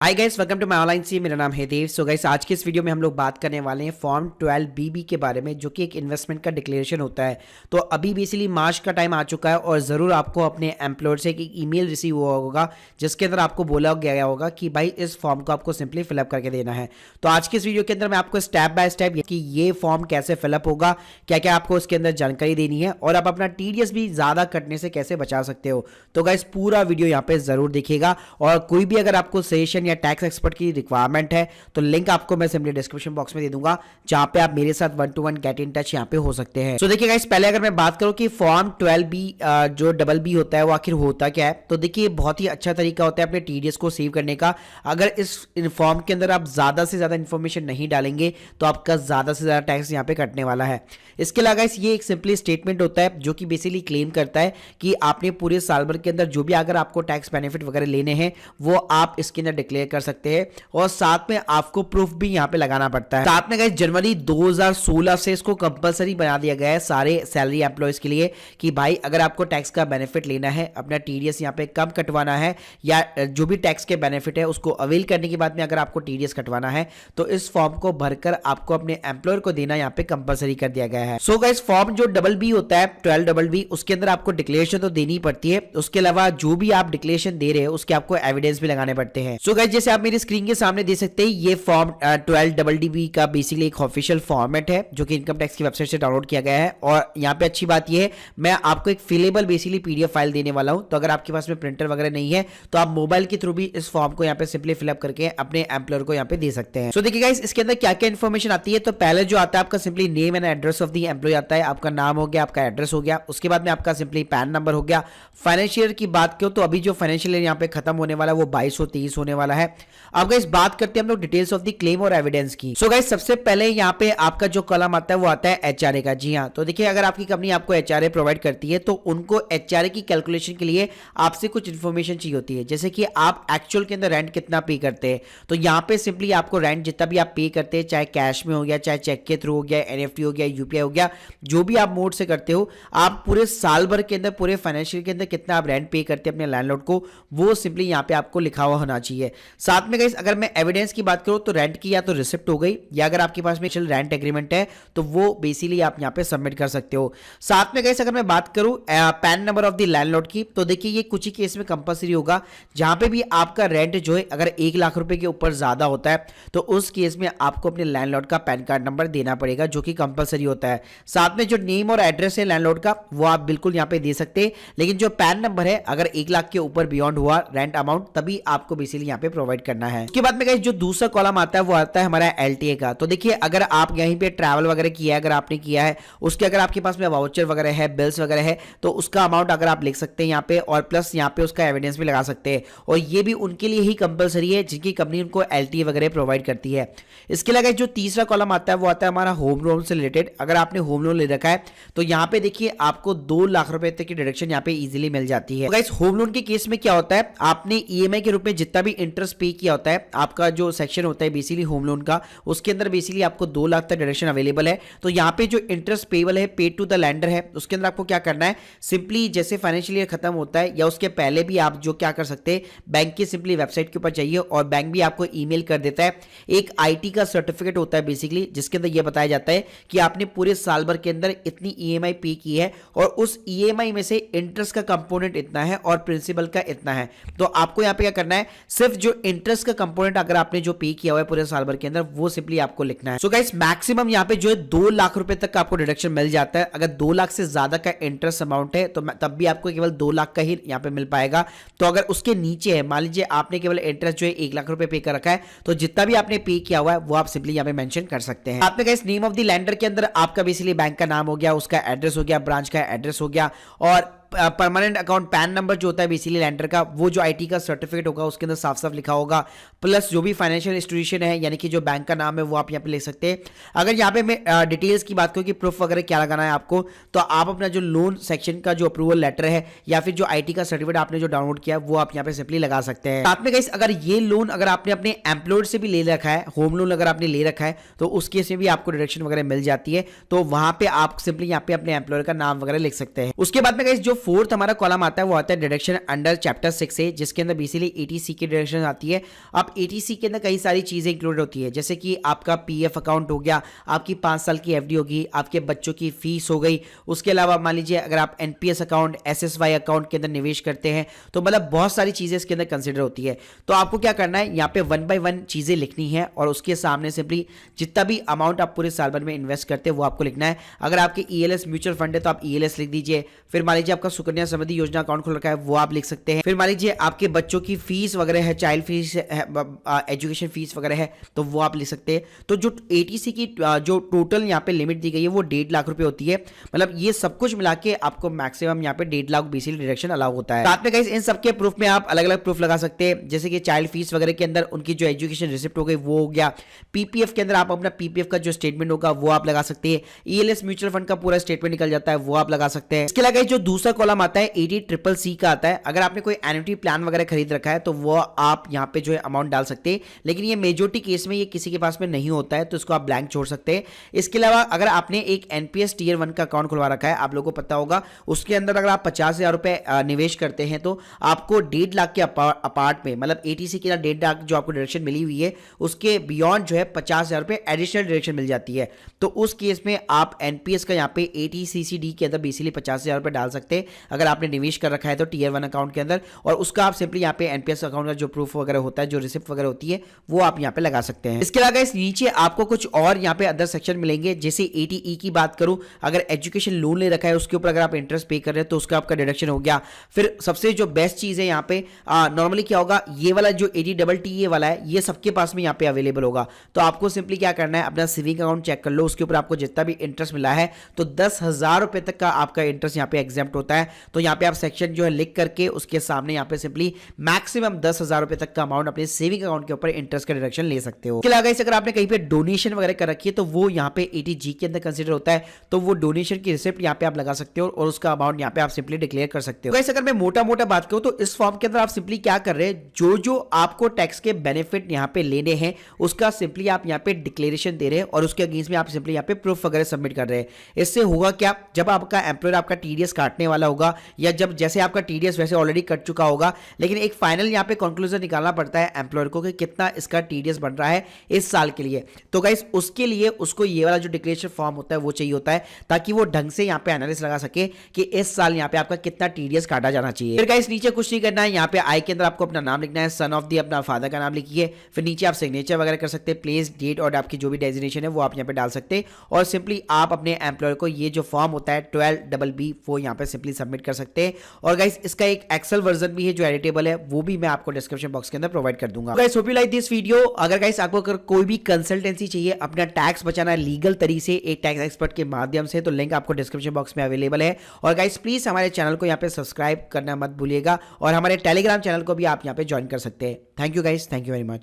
Hi guys, welcome to my online सी। मेरा नाम है देव। सो गाइस, आज के इस वीडियो में हम लोग बात करने वाले हैं फॉर्म 12BB के बारे में, जो कि एक इन्वेस्टमेंट का डिक्लेरेशन होता है। तो अभी बेसिकली मार्च का टाइम आ चुका है और ज़रूर आपको अपने एम्प्लॉयर से एक ईमेल रिसीव हुआ होगा जिसके अंदर आपको बोला गया होगा कि भाई इस फॉर्म को आपको सिंपली फिलअप करके देना है। तो आज के इस वीडियो के अंदर मैं आपको स्टेप बाय स्टेप कि ये फॉर्म कैसे फिलअप होगा, क्या क्या आपको उसके अंदर जानकारी देनी है और आप अपना टीडीएस भी ज़्यादा कटने से कैसे बचा सकते हो। तो गाइस, पूरा वीडियो यहाँ पे ज़रूर देखिएगा और कोई भी अगर आपको सजेशन या टैक्स एक्सपर्ट की रिक्वायरमेंट है तो लिंक आपको मैं सिंपली डिस्क्रिप्शन बॉक्स में दे दूंगा, जहां पे आप मेरे साथ 1-to-1 गेट इन टच यहां पे हो सकते हैं। तो देखिए गाइस, पहले अगर मैं बात करूं कि फॉर्म 12B जो डबल बी होता है वो आखिर होता क्या है, तो देखिए बहुत ही अच्छा तरीका होता है अपने टीडीएस को सेव करने का। अगर इस फॉर्म के अंदर आप ज्यादा से ज्यादा इंफॉर्मेशन नहीं डालेंगे तो आपका ज्यादा से ज्यादा टैक्स यहाँ पे कटने वाला है। इसके अलावा गाइस, ये एक सिंपली स्टेटमेंट होता है जो कि बेसिकली क्लेम करता है कि आपने पूरे साल भर के अंदर जो भी अगर आपको टैक्स बेनिफिट वगैरह लेने हैं वो आप इसके अंदर डिक्लेयर कर सकते हैं और साथ में आपको प्रूफ भी यहाँ पे लगाना पड़ता है। साथ में गाइस, जनवरी 2016 से इसको कंपलसरी बना दिया गया है सारे सैलरी एम्प्लॉयज के लिए कि भाई अगर आपको टैक्स का बेनिफिट लेना है, अपना टीडीएस यहाँ पे कम कटवाना है या जो भी टैक्स के बेनिफिट है उसको अवेल करने के बाद में अगर आपको टीडीएस कटवाना है तो इस फॉर्म को भरकर आपको अपने एम्प्लॉयर को देना यहाँ पे कंपलसरी कर दिया गया है। सो गाइस, फॉर्म जो डबल बी होता है 12BB, उसके अंदर आपको डिक्लेरेशन तो देनी पड़ती है। उसके अलावा जो भी आप डिक्लेरेशन दे रहे हैं उसके आपको एविडेंस भी लगाने पड़ते हैं। सो गाइस, जैसे आप मेरी स्क्रीन के सामने दे सकते हैं, ये फॉर्म 12BB का बेसिकली एक ऑफिशियल फॉर्मेट है जो कि इनकम टैक्स की वेबसाइट से डाउनलोड किया गया है। और यहाँ पे अच्छी बात ये है, मैं आपको एक फिलेबल बेसिकली पीडीएफ फाइल देने वाला हूं। तो अगर आपके पास में प्रिंटर वगैरह नहीं है तो आप मोबाइल के थ्रू भी इस फॉर्म को यहाँ पे सिंपली फिलअप करके अपने एम्प्लॉयर को यहाँ पे दे सकते हैं। सो देखिए गाइस, इसके अंदर क्या क्या इन्फॉर्मेशन आती है। तो पहले जो आता है आपका simply name and address of the employ आता है, आपका नाम हो गया, आपका एड्रेस हो गया, उसके बाद में आपका सिंपली पैन नंबर हो गया। फाइनेंशियल की बात करो तो अभी जो फाइनेंशियल यहाँ पे खत्म होने वाला है वो 2223 होने वाला है। अब गाइस, बात करते हैं हम लोग डिटेल्स ऑफ द क्लेम और एविडेंस की। सो गाइस, सबसे पहले यहाँ पे आपका जो कॉलम आता है वो आता है एचआरए का। जी हाँ, तो देखिए अगर आपकी कंपनी आपको एचआरए प्रोवाइड करती है तो उनको एचआरए की कैलकुलेशन के लिए आपसे कुछ इन्फॉर्मेशन चाहिए होती है, जैसे कि आप एक्चुअल के अंदर रेंट कितना पे करते हैं। तो यहाँ पे सिंपली आपको रेंट जितना भी आप पे करते हैं, चाहे कैश में हो गया, चाहे चेक के थ्रू हो गया, एनएफटी हो गया, यूपीआई हो गया, जो भी आप मोड से करते हो, आप पूरे साल भर के अंदर पूरे फाइनेंशियल के अंदर कितना आप रेंट पे करते हैं अपने लैंडलॉर्ड को, वो सिंपली यहाँ पे आपको लिखा हुआ होना चाहिए। साथ में गाइस, अगर मैं एविडेंस की बात करूं तो रेंट की या तो रिसिप्ट हो गई या अगर आपके पास में रेंट एग्रीमेंट है तो वो बेसिकली आप यहाँ पे सबमिट कर सकते हो। साथ में गाइस, अगर मैं बात करूं pan number of the landlord की, तो देखिए ये कुछ ही केस में कंपलसरी होगा, जहां पे भी आपका रेंट जो है अगर 1 लाख रुपए के ऊपर ज्यादा होता है तो उस केस में आपको अपने लैंडलॉर्ड का पैन कार्ड नंबर देना पड़ेगा, जो कि कंपलसरी होता है। साथ में जो नेम और एड्रेस है लैंडलॉर्ड का वो आप बिल्कुल यहाँ पे दे सकते हैं, लेकिन जो पैन नंबर है अगर 1 लाख के ऊपर बियॉन्ड हुआ रेंट अमाउंट तभी आपको बेसिकली यहाँ पे प्रोवाइड करना है। उसके बाद में गाइस, जो दूसरा कॉलम आता है वो आता है हमारा एलटीए का। तो देखिए अगर आप यहीं पे ट्रैवल वगैरह किया है, अगर आपने किया है, उसके अगर आपके पास में वाउचर वगैरह है, बिल्स वगैरह है, तो उसका अमाउंट अगर आप लिख सकते हैं यहाँ पे और प्लस यहाँ पे उसका एविडेंस भी लगा सकते हैं। और ये भी उनके लिए ही कंपलसरी है जिनकी कंपनी उनको एलटीए वगैरह प्रोवाइड करती है। इसके अलावा जो तीसरा कॉलम आता है वो आता है हमारा होम लोन से रिलेटेड। अगर आपने होम लोन ले रखा है तो यहाँ पे देखिए आपको 2 लाख रुपए तक की डिडक्शन यहाँ पे इजीली मिल जाती है। तो गाइस, होम लोन के केस में क्या होता है, आपने ईएमआई के रूप में जितना भी इंटरेस्ट पे किया होता है, आपका जो सेक्शन होता है बेसिकली होम लोन का, उसके अंदर बेसिकली आपको 2 लाख तक डिडक्शन अवेलेबल है। तो यहाँ पे जो इंटरेस्ट पेबल है, पेड टू द लैंडर है, उसके अंदर आपको क्या करना है, सिंपली जैसे फाइनेंशियल ईयर खत्म होता है या उसके पहले भी आप जो क्या कर सकते हैं, बैंक की सिंपली वेबसाइट के ऊपर जाइए और बैंक भी आपको ईमेल कर देता है एक आईटी का सर्टिफिकेट होता है बेसिकली, जिसके अंदर यह बताया जाता है कि आपने पूरे साल भर के अंदर इतनी ईएमआई पे की है और उस ईएमआई में से इंटरेस्ट का कंपोनेंट इतना है और प्रिंसिपल का इतना है। तो आपको यहाँ पे क्या करना है, सिर्फ जो इंटरेस्ट का कंपोनेंट अगर आपने जो पे किया हुआ है पूरे साल भर के अंदर वो सिंपली आपको लिखना है। सो गाइस, मैक्सिमम यहाँ पे जो है 2 लाख रुपए तक का आपको डिडक्शन मिल जाता है। अगर 2 लाख से ज्यादा का इंटरेस्ट अमाउंट है तो तब भी आपको केवल 2 लाख का ही यहाँ पे मिल पाएगा। तो अगर उसके नीचे है, मान लीजिए आपने केवल इंटरेस्ट जो है 1 लाख रुपए पे कर रखा है, तो जितना भी आपने पे किया हुआ है वो आप सिंपली यहाँ पे मेंशन कर सकते हैं। आपने guys, name of the lander के अंदर आपका बेसिकली बैंक का नाम हो गया, उसका एड्रेस हो गया, ब्रांच का एड्रेस हो गया और परमानेंट अकाउंट पैन नंबर जो होता है बेसिकली लैंडर का, वो जो आईटी का सर्टिफिकेट होगा उसके अंदर साफ साफ लिखा होगा, प्लस जो भी फाइनेंशियल इंस्टीट्यूशन है यानी कि जो बैंक का नाम है वो आप यहाँ पे लिख सकते हैं। अगर यहाँ पे मैं डिटेल्स की बात करूँ कि प्रूफ वगैरह क्या लगाना है आपको, तो आप अपना जो लोन सेक्शन का जो अप्रूवल लेटर है या फिर जो आईटी का सर्टिफिकेट आपने जो डाउनलोड किया है वो आप यहाँ पे सिंपली लगा सकते हैं। साथ में गाइस, अगर ये लोन अगर आपने अपने एम्प्लॉयर से भी ले रखा है, होम लोन अगर आपने ले रखा है, तो उस केस में भी आपको डिडक्शन वगैरह मिल जाती है। तो वहां पे आप सिंपली यहाँ पे अपने एम्प्लॉयर का नाम वगैरह लिख सकते हैं। उसके बाद में गाइस, जो फोर्थ हमारा कॉलम आता है वो आता है डिडक्शन अंडर चैप्टर 6 से, जिसके अंदर बेसिकली एटीसी की डिडक्शन आती है। अब एटीसी के अंदर कई सारी चीजें इंक्लूडेड होती है, जैसे कि आपका पीएफ अकाउंट हो गया, आपकी 5 साल की एफडी होगी, आपके बच्चों की फीस हो गई। उसके अलावा मान लीजिए अगर आप एनपीएस अकाउंट, एसएसवाई अकाउंट के अंदर निवेश करते हैं तो मतलब बहुत सारी चीजें इसके अंदर कंसिडर होती है। तो आपको क्या करना है, यहाँ पे 1 बाय 1 चीजें लिखनी है और उसके सामने सिंपली जितना भी अमाउंट आप पूरे साल भर में इन्वेस्ट करते हैं वो आपको लिखना है। अगर आपके ईएलएस म्यूचुअल फंड है तो आप ईएलएस लिख दीजिए। फिर मान लीजिए आपका सुकन्या समृद्धि योजना अकाउंट खुल रखा है वो आप लिख सकते हैं। फिर मान लीजिए आपके बच्चों की फीस वगैरह है, चाइल्ड फीस है, एजुकेशन फीस वगैरह है, तो वो आप लिख सकते हैं। तो जो एटीसी की जो टोटल यहाँ पे लिमिट दी गई है वो 1.5 लाख रुपए होती है। मतलब ये सब कुछ मिला के आपको मैक्सिमम यहाँ पे 1.5 लाख बेसिकली डिडक्शन अलाउ होता है। साथ में गाइस इन सबके प्रूफ में आप अलग अलग प्रूफ लगा सकते हैं, जैसे कि चाइल्ड फीस वगैरह के अंदर उनकी जो एजुकेशन रिसिप्ट हो गई वो हो गया। पीपीएफ के अंदर आप अपना पीपीएफ का जो स्टेटमेंट होगा वो आप लगा सकते हैं। ईएलएस म्यूचुअल फंड का पूरा स्टेटमेंट निकल जाता है वो आप लगा सकते हैं। इसके अलावा जो दूसरा कॉलम आता है 80CCC का आता है। अगर आपने कोई एन्युटी प्लान वगैरह खरीद रखा है तो वो आप यहाँ पे जो है अमाउंट डाल सकते हैं, लेकिन ये मेजोरिटी केस में ये किसी के पास में नहीं होता है तो इसको आप ब्लैंक छोड़ सकते हैं। इसके अलावा अगर आपने एक एनपीएस टियर 1 का अकाउंट खुलवा रखा है, आप लोगों को पता होगा, उसके अंदर अगर आप 50,000 रुपए निवेश करते हैं तो आपको 1.5 लाख के अपार्ट में, मतलब एटीसी के 1.5 लाख जो आपको डायरेक्शन मिली हुई है उसके बियॉन्ड जो है 50,000 रुपए एडिशनल डायरेक्शन मिल जाती है। तो उस केस में आप एनपीएस का यहाँ पे एटीसीसीडी के अंदर बेसिकली 50,000 रुपए डाल सकते हैं अगर आपने निवेश कर रखा है तो टियर 1 अकाउंट के अंदर, और उसका आप सिंपली यहाँ पे एनपीएस अकाउंट का जो प्रूफ वगैरह होता है, जो रिसिप्ट वगैरह होती है वो आप यहाँ पे लगा सकते हैं। इसके अलावा इस नीचे आपको कुछ और यहाँ पे अदर सेक्शन मिलेंगे, जैसे एटीई की बात करूं, अगर एजुकेशन लोन ले रखा है उसके ऊपर अगर आप इंटरेस्ट पे कर रहे हैं तो उसका आपका डिडक्शन हो गया। फिर सबसे जो बेस्ट चीज है यहाँ पे नॉर्मली क्या होगा, ये वाला जो 80TTA वाला है ये सबके पास में यहाँ पे अवेलेबल होगा। तो आपको सिंपली क्या करना है, अपना सेविंग अकाउंट चेक कर लो, उसके ऊपर आपको जितना भी इंटरेस्ट मिला है तो 10,000 रुपए तक का आपका इंटरेस्ट यहाँ पे एग्जेम्प्ट होता है। तो यहाँ पे आप सेक्शन जो है लिख करके उसके सामने यहाँ पे सिंपली मैक्सिमम 10,000 रुपए तक का अमाउंट अपने सेविंग अकाउंट के ऊपर इंटरेस्ट का डिडक्शन ले सकते हो। इसके अलावा अगर आपने कहीं पे डोनेशन वगैरह कर रखी है तो वो यहाँ पे एटीजी के अंदर कंसीडर होता है, तो वो डोनेशन की रिसिप्ट यहाँ पे आप लगा सकते हो और उसका अमाउंट यहाँ पे आप सिंपली डिक्लेयर कर सकते हो। अगर मैं मोटा मोटा बात करूं तो इस फॉर्म के अंदर आप सिंपली क्या कर रहे हैं, जो जो आपको टैक्स के बेनिफिट यहाँ पे लेने हैं उसका सिंपली आप यहाँ पे डिक्लेरेशन दे रहे हैं और उसके अगेंस्ट में आप सिंपली यहाँ पे प्रूफ वगैरह सबमिट कर रहे हैं। इससे होगा क्या, जब आपका एम्प्लॉयर आपका टीडीएस काटने वाला होगा या जब जैसे आपका टीडीएस वैसे ऑलरेडी कट चुका होगा, लेकिन एक फाइनल यहाँ पे कंक्लूजन निकालना पड़ता है एम्प्लॉयर को कि कितना इसका टीडीएस बन रहा है इस साल के लिए। तो गाइस उसके लिए उसको ये वाला जो डिक्लेरेशन फॉर्म होता है वो चाहिए होता है, ताकि वो ढंग से यहाँ पे एनालिसिस लगा सके कि इस साल यहाँ पे आपका कितना टीडीएस काटा जाना चाहिए। फिर गाइस नीचे कुछ नहीं करना है, यहाँ पे आई के अंदर आपको अपना नाम लिखना है, सन ऑफ दी अपना फादर का नाम लिखिए। फिर नीचे आप सिग्नेचर वगैरह कर सकते हैं, प्लेस, डेट और आपकी जो भी डेजिग्नेशन है वो आप यहाँ पे डाल सकते हैं और सिंपली आप अपने एम्प्लॉयर को ये जो फॉर्म होता है 12BB वो यहाँ पे सिंपली सबमिट कर सकते हैं। और गाइस इसका एक एक्सेल वर्जन भी है जो एडिटेबल है, वो भी मैं आपको डिस्क्रिप्शन बॉक्स के अंदर प्रोवाइड कर दूंगा। Guys hope you like this video. अगर गाइस आपको अगर कोई भी कंसल्टेंसी चाहिए अपना टैक्स बचाना लीगल तरीके से एक टैक्स एक्सपर्ट के माध्यम से, तो लिंक आपको डिस्क्रिप्शन बॉक्स में अवेलेबल है। और गाइस प्लीज हमारे चैनल को यहाँ पे सब्सक्राइब करना मत भूलिएगा और हमारे टेलीग्राम चैनल को भी आप यहाँ पे ज्वाइन कर सकते हैं। Thank you guys, thank you very much.